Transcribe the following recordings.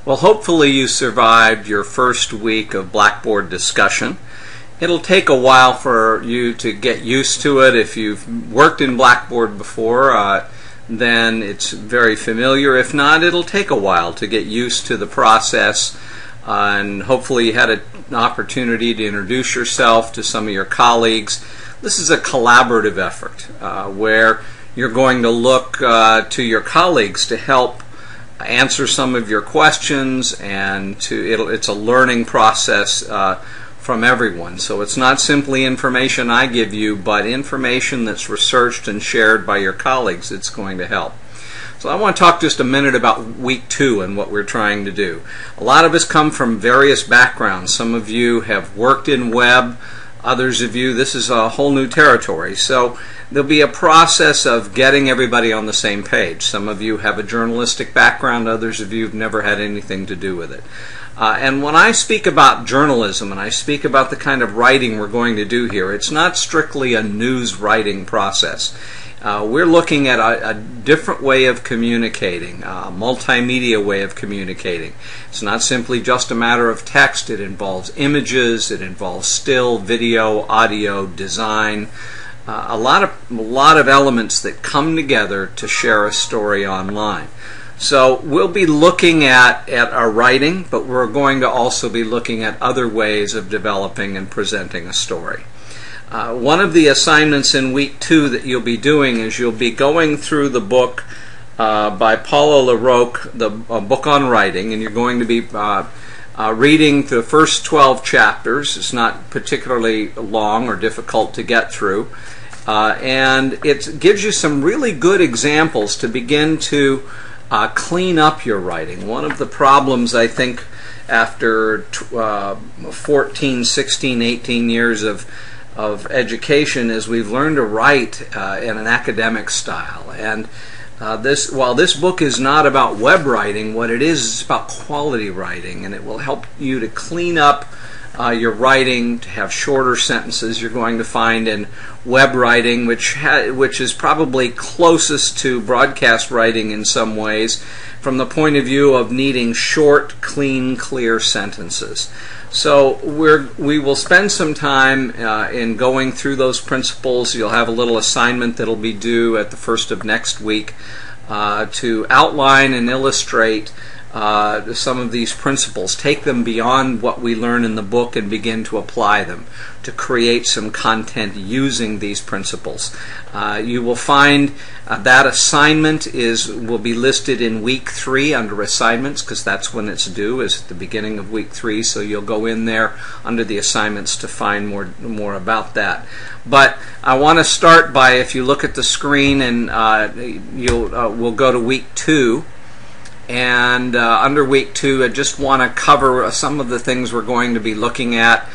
Well, hopefully you survived your first week of Blackboard discussion. It'll take a while for you to get used to it. If you've worked in Blackboard before, then it's very familiar. If not, it'll take a while to get used to the process, and hopefully you had an opportunity to introduce yourself to some of your colleagues. This is a collaborative effort where you're going to look to your colleagues to help answer some of your questions, and it's a learning process from everyone. So it's not simply information I give you, but information that's researched and shared by your colleagues. It's going to help. So I want to talk just a minute about week 2 and what we're trying to do. A lot of us come from various backgrounds. Some of you have worked in web, others of you, this is a whole new territory. So there'll be a process of getting everybody on the same page. Some of you have a journalistic background, others of you have never had anything to do with it. And when I speak about journalism and I speak about the kind of writing we're going to do here, it's not strictly a news writing process. We're looking at a different way of communicating, a multimedia way of communicating. It's not simply just a matter of text. It involves images, it involves still, video, audio, design, a lot of elements that come together to share a story online. So we'll be looking at our writing, but we're going to also be looking at other ways of developing and presenting a story. One of the assignments in week 2 that you'll be doing is you'll be going through the book by Paulo LaRocque, the book on writing, and you're going to be reading the first 12 chapters. It's not particularly long or difficult to get through, and it gives you some really good examples to begin to clean up your writing. One of the problems, I think, after 14, 16, 18 years of education is we've learned to write in an academic style. And while this book is not about web writing, what it is about quality writing, and it will help you to clean up your writing, to have shorter sentences. You're going to find in web writing, which is probably closest to broadcast writing in some ways, from the point of view of needing short, clean, clear sentences. So we will spend some time in going through those principles. You'll have a little assignment that'll be due at the first of next week to outline and illustrate some of these principles, take them beyond what we learn in the book and begin to apply them, to create some content using these principles. You will find that assignment will be listed in week 3 under assignments, because that's when it's due, is at the beginning of week 3, so you'll go in there under the assignments to find more about that. But I want to start by, if you look at the screen, and we'll go to week 2. And under week 2, I just want to cover some of the things we're going to be looking at.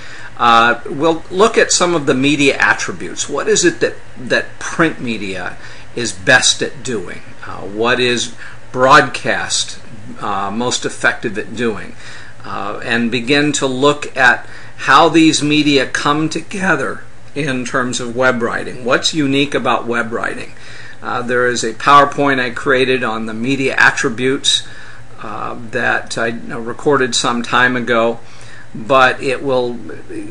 We'll look at some of the media attributes. What is it that print media is best at doing? What is broadcast most effective at doing? And begin to look at how these media come together in terms of web writing. What's unique about web writing? There is a PowerPoint I created on the media attributes that I recorded some time ago, but it will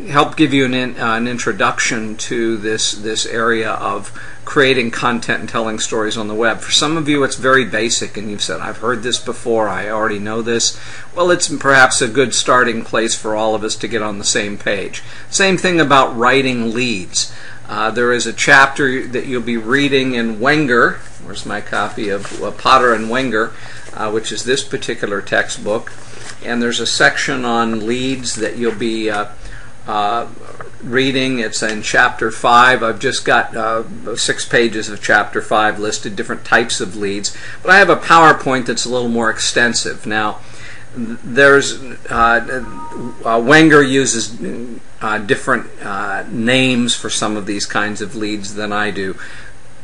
help give you an introduction to this area of creating content and telling stories on the web. For some of you, it's very basic, and you've said, I've heard this before, I already know this. Well, it's perhaps a good starting place for all of us to get on the same page. Same thing about writing leads. There is a chapter that you'll be reading in Wenger. Where's my copy of Potter and Wenger, which is this particular textbook. And there's a section on leads that you'll be reading. It's in chapter 5. I've just got 6 pages of chapter 5 listed, different types of leads. But I have a PowerPoint that's a little more extensive. Now, there's Wenger uses different names for some of these kinds of leads than I do.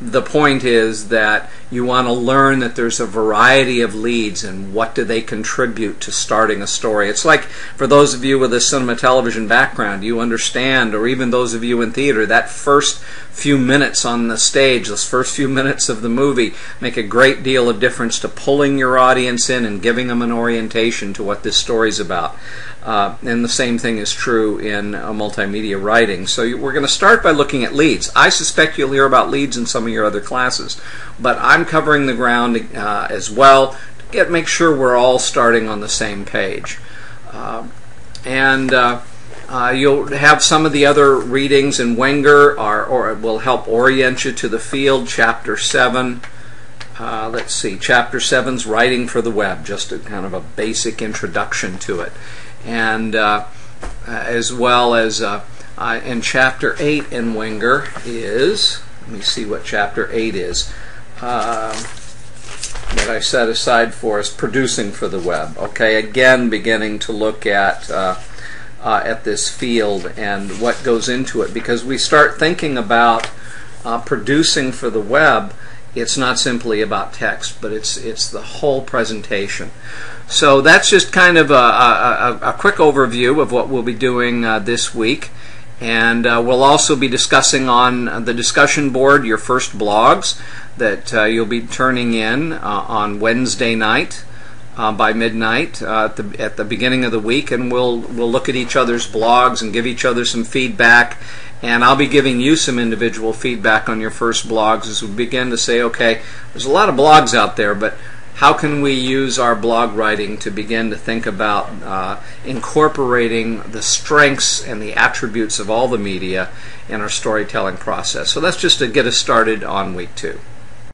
the point is that you want to learn that there's a variety of leads and what do they contribute to starting a story. It's like, for those of you with a cinema television background, you understand, or even those of you in theater, that first few minutes on the stage, those first few minutes of the movie, make a great deal of difference to pulling your audience in and giving them an orientation to what this story's about. And the same thing is true in multimedia writing. So we're going to start by looking at leads. I suspect you'll hear about leads in some of your other classes, but I'm covering the ground as well to make sure we're all starting on the same page. You'll have some of the other readings in Wenger or will help orient you to the field. Chapter 7. Let's see. Chapter 7's Writing for the Web, just a kind of a basic introduction to it. And as well as in Chapter 8 in Wenger is, let me see what Chapter 8 is, that I set aside for us, Producing for the Web. Okay, again beginning to look at this field and what goes into it, because we start thinking about producing for the web. It's not simply about text, but it's the whole presentation. So that's just kind of a quick overview of what we'll be doing this week. And we'll also be discussing on the discussion board your first blogs that you'll be turning in on Wednesday night by midnight at the beginning of the week, and we'll look at each other's blogs and give each other some feedback. And I'll be giving you some individual feedback on your first blogs as we begin to say, okay, there's a lot of blogs out there, but how can we use our blog writing to begin to think about incorporating the strengths and the attributes of all the media in our storytelling process? So that's just to get us started on week 2.